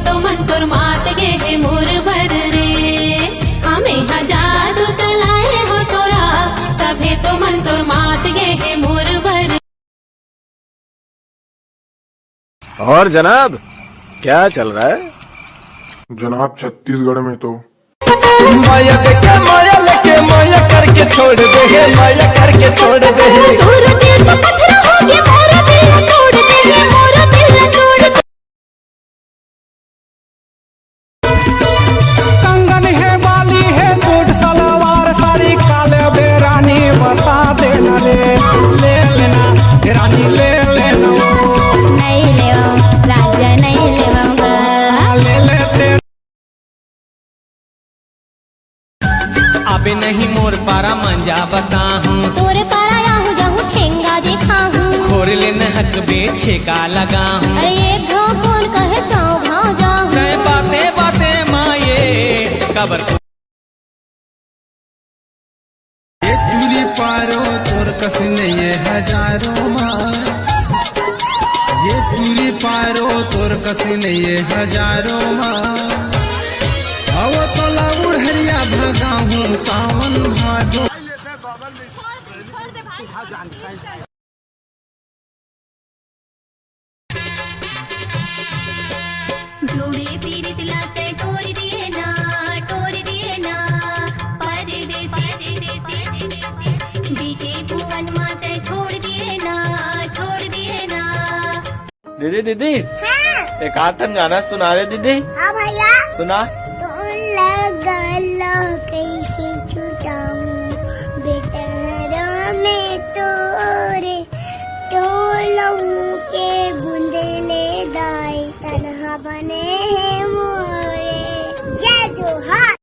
तो मन तोर मात गे है मोर भर रे। हमें जादू चलाए हो छोरा, तभी तो मन तोर मात गे है मोर भर। और जनाब क्या चल रहा है? जनाब छत्तीसगढ़ में तो माया देखे माया लेके माया करके छोड़ दे, माया करके छोड़ दे। तोरा दिल तो पत्थर हो गया, मोरा दिल तोड़ दे, मोरा दिल तोड़ दे। कंगन है वाली है सूट सलवार साड़ी काले बेरानी बता देना रे, ले लेना रानी ले लेना। नहीं ले राजा नहीं लेवाऊंगा, ले लेते अबे नहीं मोर पारा मंजा बता हूँ, तोरे पारा आहू जाहू ठेंगा देखा हूँ। खोर लेने हक बेचे का लगा हूँ। अरे ये घाव कौन कहे सौ भाव जाहू। कई बातें बातें माये कबर ये चूरी पारो तोर कसने ये हजारों माँ, ये चूरी पारो तोर कसने ये हजारों माँ। आवो तो लागू हरिया भगा हूँ सावन भादो। जोड़े पीरित लाते टोर दिए ना, टोर दिए ना। पर दे बीचे भुवन माते छोड़ दिए ना, छोड़ दिए ना। दीदी दीदी हाँ एक आठन गाना सुना दे दीदी। हाँ भैया सुना। कैसे छुटाऊं बेटा में तोरे, तोलूं के बुंदेले दाए तन्हा बने हैं मोरे। जय जोहार।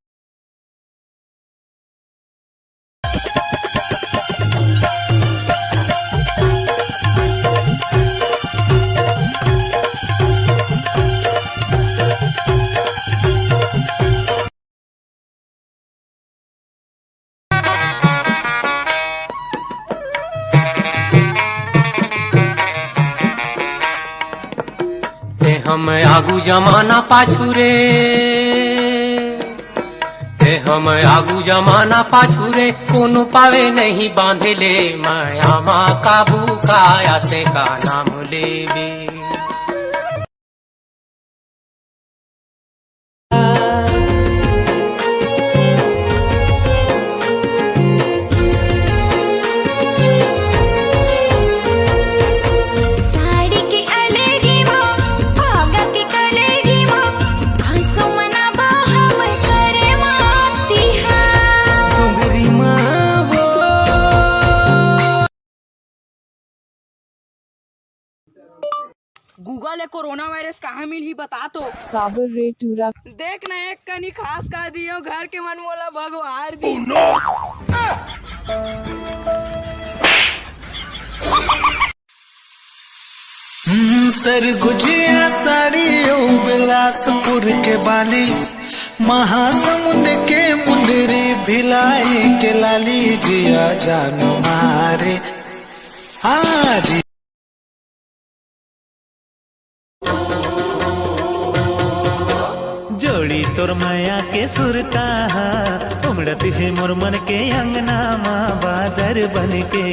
हम आगू जमाना पाछू रे, हम आगू जमाना पाछू रे। कोनो पावे नहीं बांधे ले, माया माँ काबू काया से का नाम लेवे। गूगल है कोरोना वायरस कहाँ मिल ही बता तो। काबर रे टूरा देख न एक कनी खास कर दियो, घर के मन मोला भगवार दी। सरगुजिया साड़ी बिलासपुर के बाली, महासमुंद के मुंदरी भिलाई के लाली। जिया जानो मारे हाँ जी। जोड़ी तोर माया के सुरता उमड़ती है मोर मन के अंगना माँ बादर बन के।